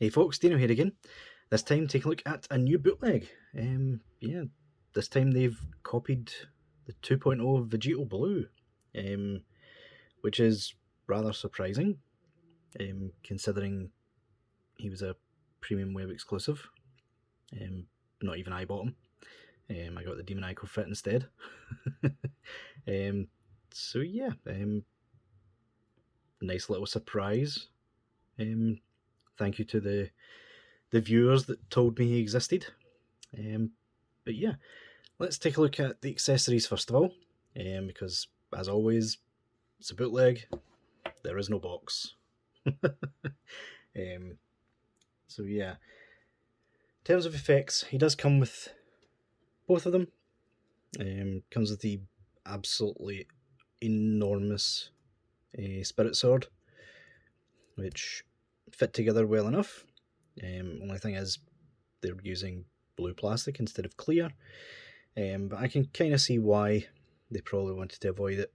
Hey folks, Deano here again. This time take a look at a new bootleg. Yeah, this time they've copied the 2.0 Vegito Blue, which is rather surprising, considering he was a premium web exclusive. Not even I bought him. I got the Demon Ico Fit instead. So yeah, nice little surprise. Thank you to the viewers that told me he existed. But yeah, let's take a look at the accessories first of all, because as always, it's a bootleg, there is no box. So yeah, in terms of effects, he does come with both of them. Comes with the absolutely enormous spirit sword, which fit together well enough. Only thing is, they're using blue plastic instead of clear, but I can kind of see why they probably wanted to avoid it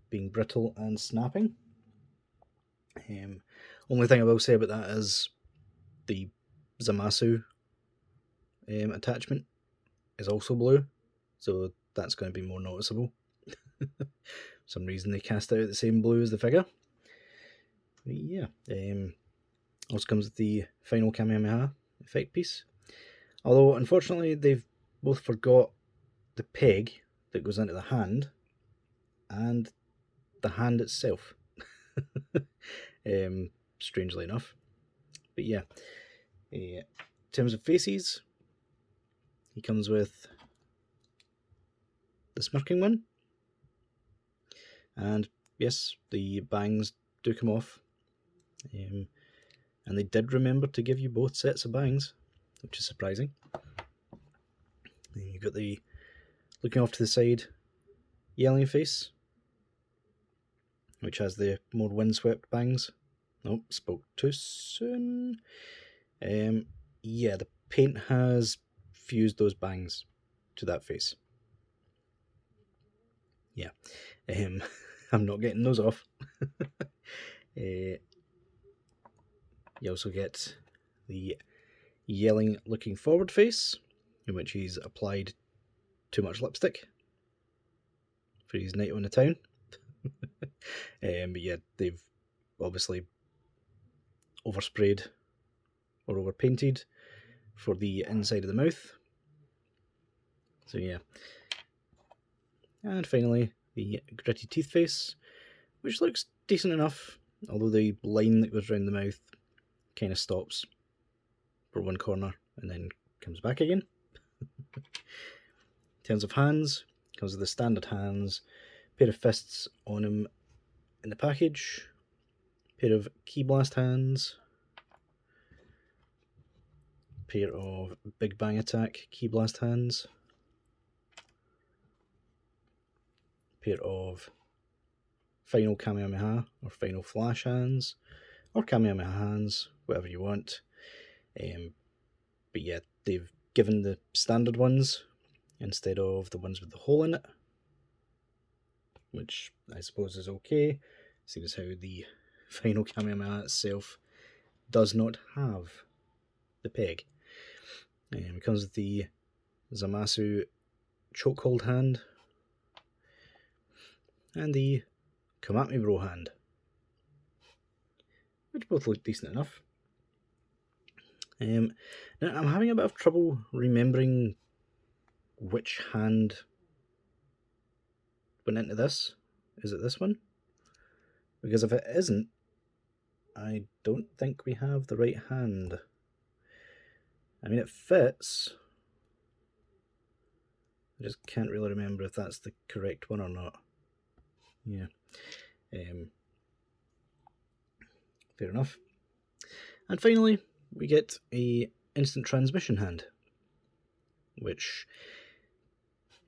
being brittle and snapping. Only thing I will say about that is the Zamasu attachment is also blue, so that's going to be more noticeable. For some reason they cast out the same blue as the figure. But yeah, also comes with the final Kamehameha effect piece. Although, unfortunately, they've both forgot the peg that goes into the hand and the hand itself. Strangely enough. But yeah, in terms of faces, he comes with the smirking one. And yes, the bangs do come off. And they did remember to give you both sets of bangs, which is surprising. Then you've got the looking off to the side yelling face, which has the more windswept bangs. Nope, spoke too soon. Yeah, the paint has fused those bangs to that face. Yeah, I'm not getting those off. You also get the yelling looking forward face, in which he's applied too much lipstick for his night on the town. But yeah, they've obviously oversprayed or overpainted for the inside of the mouth. So yeah. And finally, the gritty teeth face, which looks decent enough, although the line that goes around the mouth kind of stops for one corner and then comes back again. In terms of hands, comes with the standard hands, pair of fists on him in the package, pair of key blast hands, pair of big bang attack key blast hands, pair of final Kamehameha or final flash hands, or Kamehameha hands, whatever you want. But yeah, they've given the standard ones instead of the ones with the hole in it, which I suppose is okay, seeing as how the final Kamehameha itself does not have the peg. It comes with the Zamasu chokehold hand and the Come At Me Bro hand, which both look decent enough. Now I'm having a bit of trouble remembering which hand went into this. Is it this one? Because if it isn't, I don't think we have the right hand. I mean, it fits. I just can't really remember if that's the correct one or not. Yeah. Fair enough. And finally, we get a instant transmission hand, which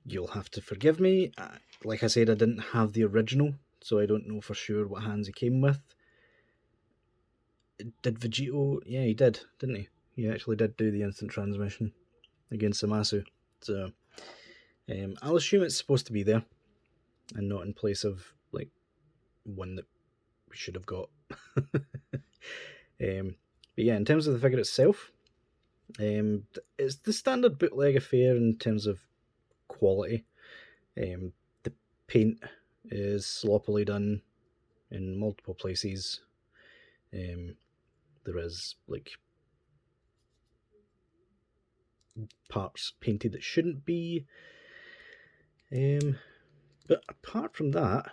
you'll have to forgive me. Like I said, I didn't have the original, so I don't know for sure what hands he came with. Did Vegito? Yeah, he did, didn't he? He actually did do the instant transmission against Zamasu. So I'll assume it's supposed to be there and not in place of like one that we should have got. But But yeah, in terms of the figure itself, it's the standard bootleg affair in terms of quality. The paint is sloppily done in multiple places. There is like parts painted that shouldn't be. But apart from that,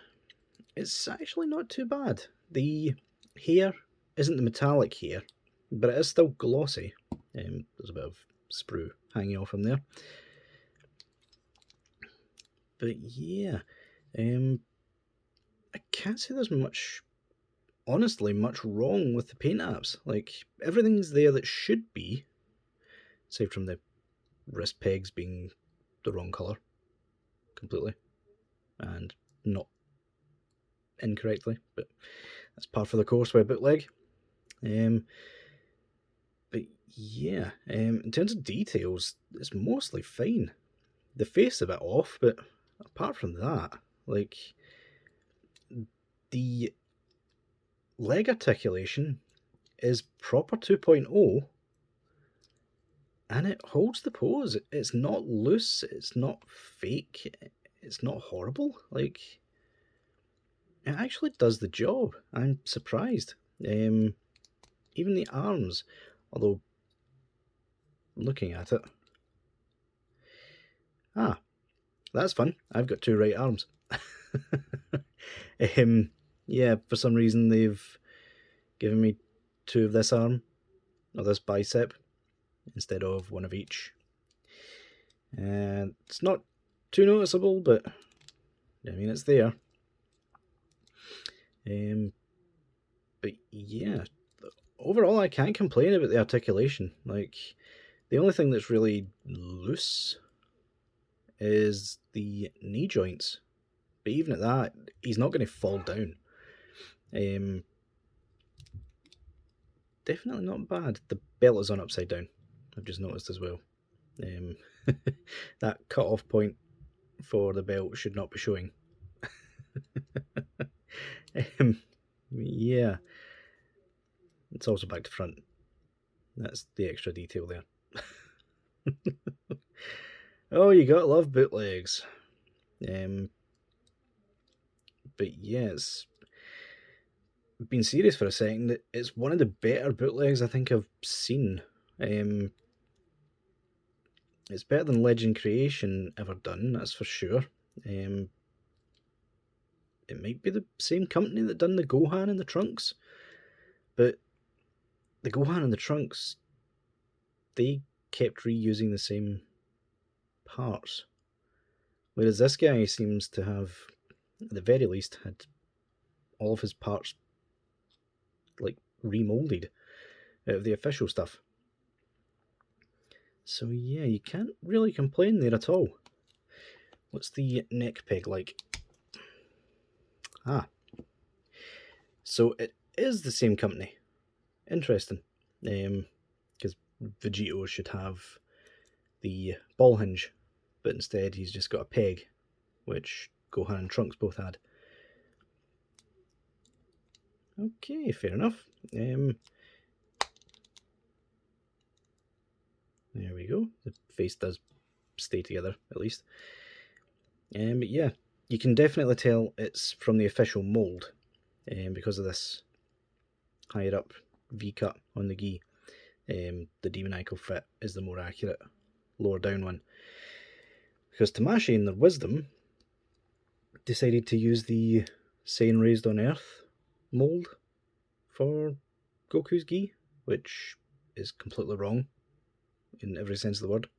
it's actually not too bad. The hair isn't the metallic hair, but it is still glossy. There's a bit of sprue hanging off him there. But yeah, I can't say there's much, honestly, much wrong with the paint apps. Like, everything's there that should be, aside from the wrist pegs being the wrong colour completely, and not incorrectly, but that's par for the course with bootleg. But yeah, in terms of details, it's mostly fine. The face is a bit off, but apart from that, like, the leg articulation is proper 2.0, and it holds the pose. It's not loose, it's not fake, it's not horrible. Like, it actually does the job. I'm surprised. Even the arms, although looking at it, that's fun. I've got 2 right arms. Yeah, for some reason they've given me 2 of this arm, or this bicep, instead of 1 of each. And it's not too noticeable, but I mean, it's there. But yeah, overall I can't complain about the articulation. Like, the only thing that's really loose is the knee joints. But even at that, he's not going to fall down. Definitely not bad. The belt is on upside down, I've just noticed as well. That cut-off point for the belt should not be showing. Yeah. It's also back to front. That's the extra detail there. Oh, you gotta love bootlegs. But yeah, it's been serious for a second. It's one of the better bootlegs I think I've seen. It's better than Legend Creation ever done, that's for sure. It might be the same company that done the Gohan and the Trunks, but the Gohan and the Trunks, they kept reusing the same parts, whereas this guy seems to have, at the very least, had all of his parts like remolded out of the official stuff. So yeah, you can't really complain there at all. What's the neck peg like? So it is the same company. Interesting. Because Vegito should have the ball hinge, but instead he's just got a peg, which Gohan and Trunks both had. Okay, fair enough. There we go. The face does stay together, at least. But yeah, you can definitely tell it's from the official mould, because of this higher up V-cut on the gi. The demoniacal fit is the more accurate lower down one. Because Tamashii, in their wisdom, decided to use the Saiyan Raised on Earth mould for Goku's gi, which is completely wrong in every sense of the word.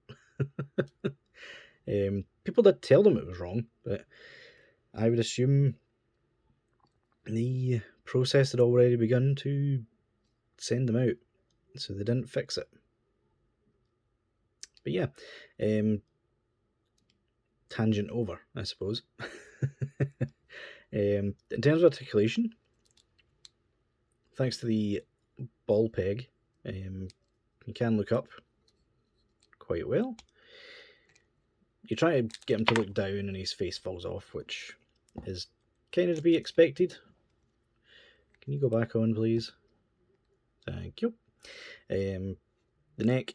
People did tell them it was wrong, but I would assume the process had already begun to send them out, so they didn't fix it. But yeah, tangent over, I suppose. In terms of articulation, thanks to the ball peg, you can look up quite well. You try to get him to look down and his face falls off, which is kind of to be expected. Can you go back on, please? Thank you. The neck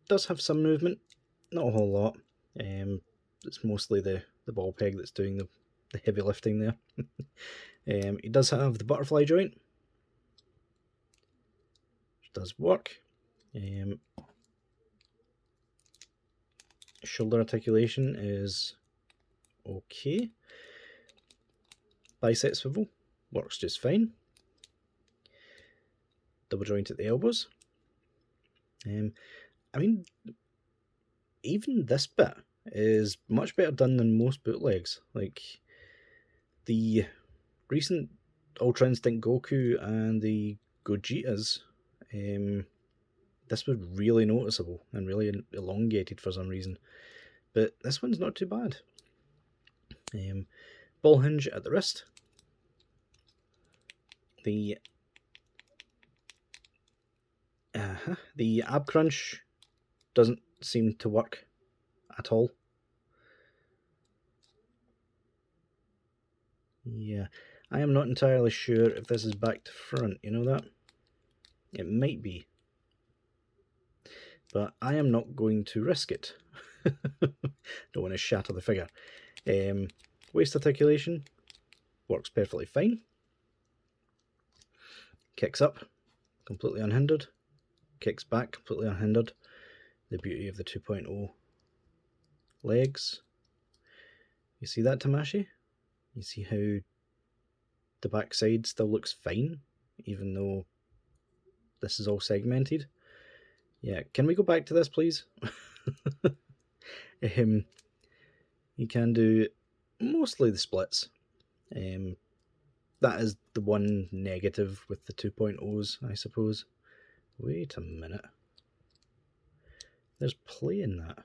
does have some movement, not a whole lot. It's mostly the ball peg that's doing the heavy lifting there. It does have the butterfly joint, which does work. Shoulder articulation is okay. Bicep swivel works just fine. Double joint at the elbows. I mean, even this bit is much better done than most bootlegs. Like the recent Ultra Instinct Goku and the Gojitas, this was really noticeable and really elongated for some reason. But this one's not too bad. Ball hinge at the wrist. The ab crunch doesn't seem to work at all. Yeah, I am not entirely sure if this is back to front, you know that? It might be. But I am not going to risk it. Don't want to shatter the figure. Waist articulation works perfectly fine. Kicks up, completely unhindered. Kicks back, completely unhindered. The beauty of the 2.0 legs. You see that, Tamashi? You see how the backside still looks fine, even though this is all segmented? Yeah, can we go back to this, please? You can do mostly the splits. That is the one negative with the 2.0s, I suppose. Wait a minute. There's play in that.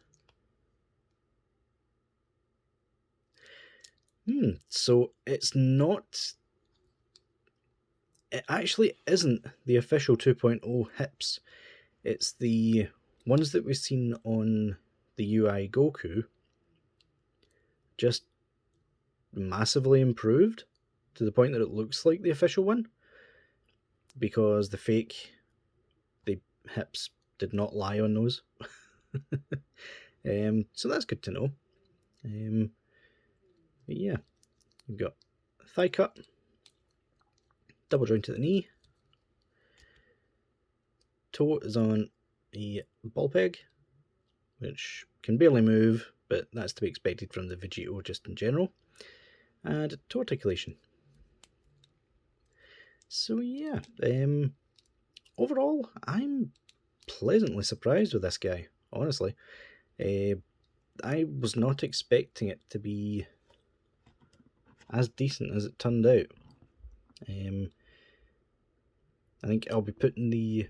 So it's not... It actually isn't the official 2.0 hips. It's the ones that we've seen on the UI Goku, just massively improved to the point that it looks like the official one, because the hips did not lie on those. So that's good to know. But yeah, you've got thigh cut, double joint at the knee, toe is on a ball peg, which can barely move, but that's to be expected from the Vegito just in general, and toe articulation. So yeah, overall, I'm pleasantly surprised with this guy, honestly. I was not expecting it to be as decent as it turned out. I think I'll be putting the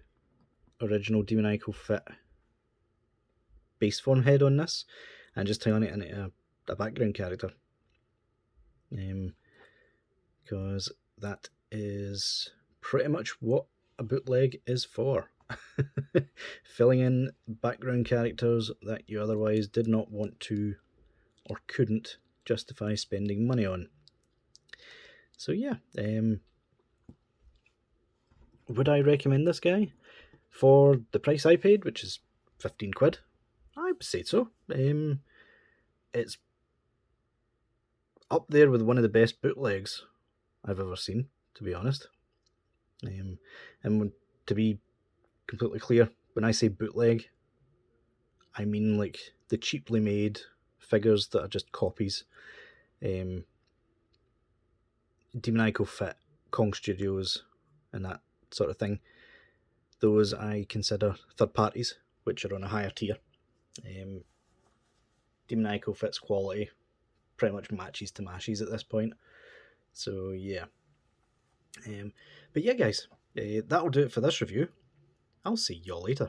original Demoniacal Fit base form head on this and just turning it into a background character, because that is pretty much what a bootleg is for. Filling in background characters that you otherwise did not want to or couldn't justify spending money on. So yeah, would I recommend this guy? For the price I paid, which is 15 quid, I would say so. It's up there with one of the best bootlegs I've ever seen, to be honest. And to be completely clear, when I say bootleg, I mean like the cheaply made figures that are just copies. Demoniacal Fit, Kong Studios, and that sort of thing. Those I consider third parties, which are on a higher tier. Demoniacal Fit's quality pretty much matches Tamashi's at this point. So yeah. But yeah, guys, that'll do it for this review. I'll see y'all later.